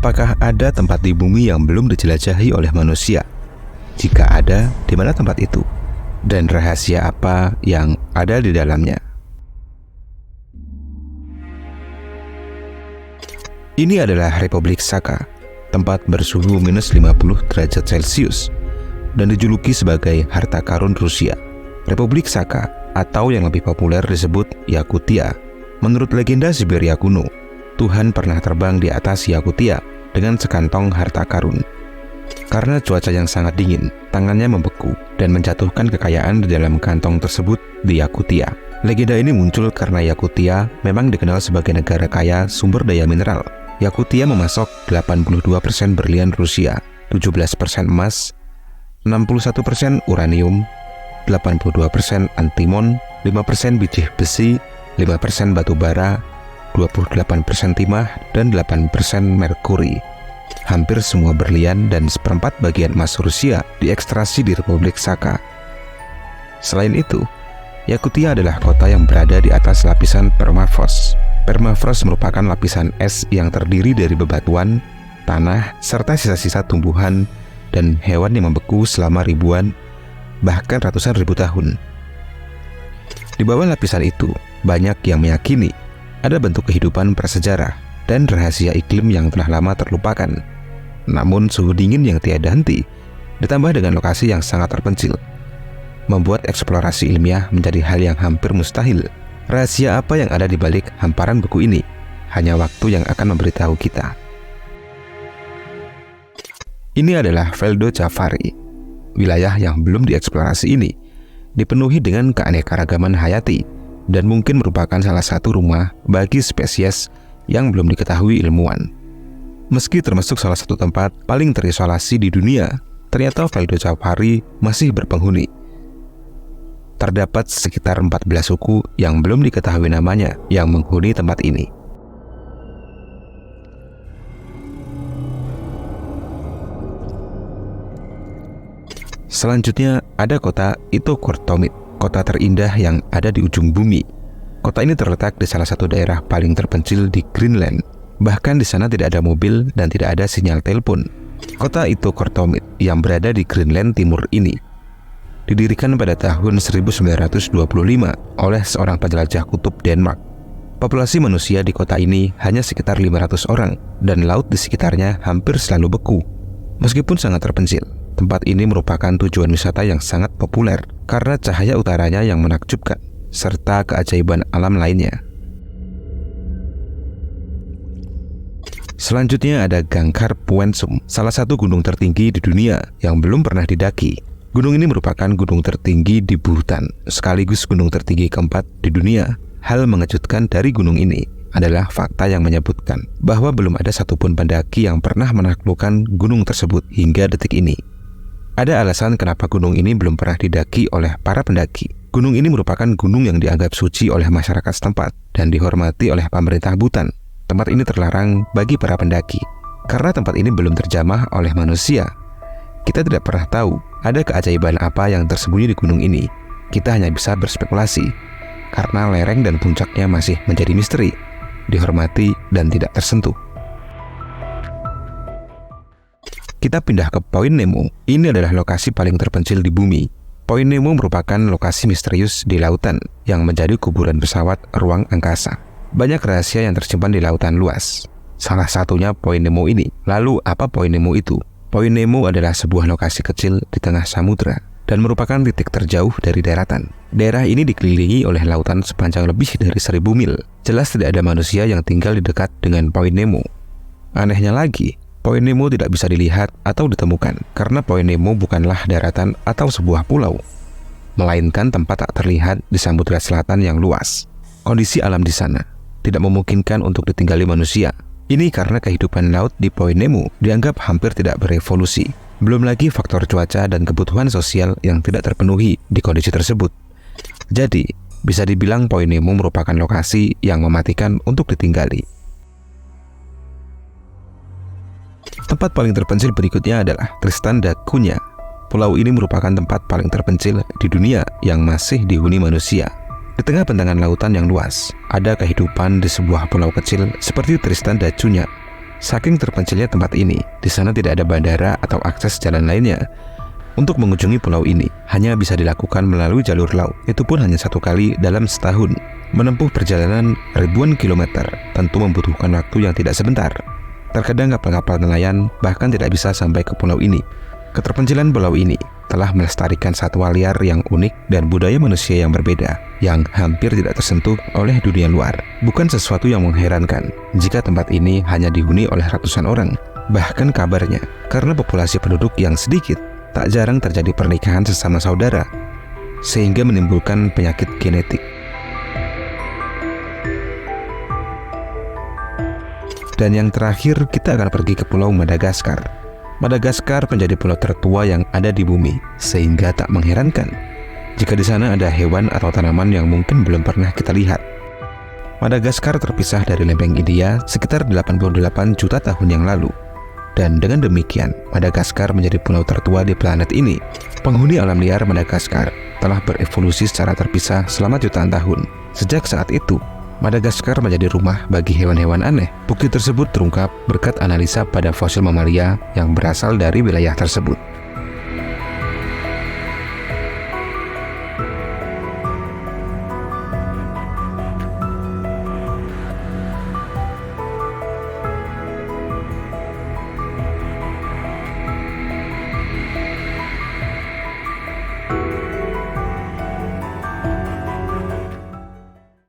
Apakah ada tempat di bumi yang belum dijelajahi oleh manusia? Jika ada, di mana tempat itu? Dan rahasia apa yang ada di dalamnya? Ini adalah Republik Saka, tempat bersuhu minus 50 derajat Celcius, dan dijuluki sebagai harta karun Rusia. Republik Saka, atau yang lebih populer disebut Yakutia. Menurut legenda Siberia kuno, Tuhan pernah terbang di atas Yakutia dengan sekantong harta karun. Karena cuaca yang sangat dingin, tangannya membeku dan menjatuhkan kekayaan di dalam kantong tersebut di Yakutia. Legenda ini muncul karena Yakutia memang dikenal sebagai negara kaya sumber daya mineral. Yakutia memasok 82% berlian Rusia, 17% emas, 61% uranium, 82% antimon, 5% biji besi, 5% batu bara, 28% timah, dan 8% merkuri. Hampir semua berlian dan seperempat bagian emas Rusia diekstraksi di Republik Saka. Selain itu, Yakutia adalah kota yang berada di atas lapisan permafrost. Permafrost merupakan lapisan es yang terdiri dari bebatuan, tanah, serta sisa-sisa tumbuhan dan hewan yang membeku selama ribuan, bahkan ratusan ribu tahun. Di bawah lapisan itu, banyak yang meyakini ada bentuk kehidupan prasejarah dan rahasia iklim yang telah lama terlupakan. Namun suhu dingin yang tiada henti, ditambah dengan lokasi yang sangat terpencil, membuat eksplorasi ilmiah menjadi hal yang hampir mustahil. Rahasia apa yang ada di balik hamparan beku ini? Hanya waktu yang akan memberitahu kita. Ini adalah Veldo Javari. Wilayah yang belum dieksplorasi ini dipenuhi dengan keanekaragaman hayati dan mungkin merupakan salah satu rumah bagi spesies yang belum diketahui ilmuwan. Meski termasuk salah satu tempat paling terisolasi di dunia, ternyata Veldo Javari masih berpenghuni. Terdapat sekitar 14 suku yang belum diketahui namanya yang menghuni tempat ini. Selanjutnya ada kota Itokurtomit, kota terindah yang ada di ujung bumi. Kota ini terletak di salah satu daerah paling terpencil di Greenland. Bahkan di sana tidak ada mobil dan tidak ada sinyal telepon. Kota Itokurtomit yang berada di Greenland Timur ini didirikan pada tahun 1925 oleh seorang penjelajah kutub Denmark. Populasi manusia di kota ini hanya sekitar 500 orang dan laut di sekitarnya hampir selalu beku. Meskipun sangat terpencil, tempat ini merupakan tujuan wisata yang sangat populer karena cahaya utaranya yang menakjubkan serta keajaiban alam lainnya. Selanjutnya ada Gangkhar Puensum, salah satu gunung tertinggi di dunia yang belum pernah didaki. Gunung ini merupakan gunung tertinggi di Bhutan, sekaligus gunung tertinggi keempat di dunia. Hal mengejutkan dari gunung ini adalah fakta yang menyebutkan bahwa belum ada satupun pendaki yang pernah menaklukkan gunung tersebut hingga detik ini. Ada alasan kenapa gunung ini belum pernah didaki oleh para pendaki. Gunung ini merupakan gunung yang dianggap suci oleh masyarakat setempat dan dihormati oleh pemerintah Bhutan. Tempat ini terlarang bagi para pendaki karena tempat ini belum terjamah oleh manusia. Kita tidak pernah tahu ada keajaiban apa yang tersembunyi di gunung ini. Kita hanya bisa berspekulasi karena lereng dan puncaknya masih menjadi misteri, dihormati dan tidak tersentuh. Kita pindah ke Point Nemo. Ini adalah lokasi paling terpencil di bumi. Point Nemo merupakan lokasi misterius di lautan yang menjadi kuburan pesawat ruang angkasa. Banyak rahasia yang tersimpan di lautan luas. Salah satunya Point Nemo ini. Lalu apa Point Nemo itu? Point Nemo adalah sebuah lokasi kecil di tengah samudra dan merupakan titik terjauh dari daratan. Daerah ini dikelilingi oleh lautan sepanjang lebih dari 1000 mil. Jelas tidak ada manusia yang tinggal di dekat dengan Point Nemo. Anehnya lagi, Point Nemo tidak bisa dilihat atau ditemukan karena Point Nemo bukanlah daratan atau sebuah pulau, melainkan tempat tak terlihat di samudra selatan yang luas. Kondisi alam di sana tidak memungkinkan untuk ditinggali manusia. Ini karena kehidupan laut di Point Nemo dianggap hampir tidak berevolusi. Belum lagi faktor cuaca dan kebutuhan sosial yang tidak terpenuhi di kondisi tersebut. Jadi, bisa dibilang Point Nemo merupakan lokasi yang mematikan untuk ditinggali. Tempat paling terpencil berikutnya adalah Tristan da Cunha. Pulau ini merupakan tempat paling terpencil di dunia yang masih dihuni manusia. Di tengah bentangan lautan yang luas, ada kehidupan di sebuah pulau kecil seperti Tristan da Cunha. Saking terpencilnya tempat ini, di sana tidak ada bandara atau akses jalan lainnya. Untuk mengunjungi pulau ini, hanya bisa dilakukan melalui jalur laut, itu pun hanya 1 kali dalam setahun. Menempuh perjalanan ribuan kilometer tentu membutuhkan waktu yang tidak sebentar. Terkadang kapal-kapal nelayan bahkan tidak bisa sampai ke pulau ini. Keterpencilan pulau ini telah melestarikan satwa liar yang unik dan budaya manusia yang berbeda, yang hampir tidak tersentuh oleh dunia luar. Bukan sesuatu yang mengherankan jika tempat ini hanya dihuni oleh ratusan orang. Bahkan kabarnya, karena populasi penduduk yang sedikit, tak jarang terjadi pernikahan sesama saudara, sehingga menimbulkan penyakit genetik. Dan yang terakhir, kita akan pergi ke Pulau Madagaskar. Madagaskar menjadi pulau tertua yang ada di bumi, sehingga tak mengherankan jika di sana ada hewan atau tanaman yang mungkin belum pernah kita lihat. Madagaskar terpisah dari lempeng India sekitar 88 juta tahun yang lalu. Dan dengan demikian, Madagaskar menjadi pulau tertua di planet ini. Penghuni alam liar Madagaskar telah berevolusi secara terpisah selama jutaan tahun. Sejak saat itu, Madagaskar menjadi rumah bagi hewan-hewan aneh. Bukti tersebut terungkap berkat analisa pada fosil mamalia yang berasal dari wilayah tersebut.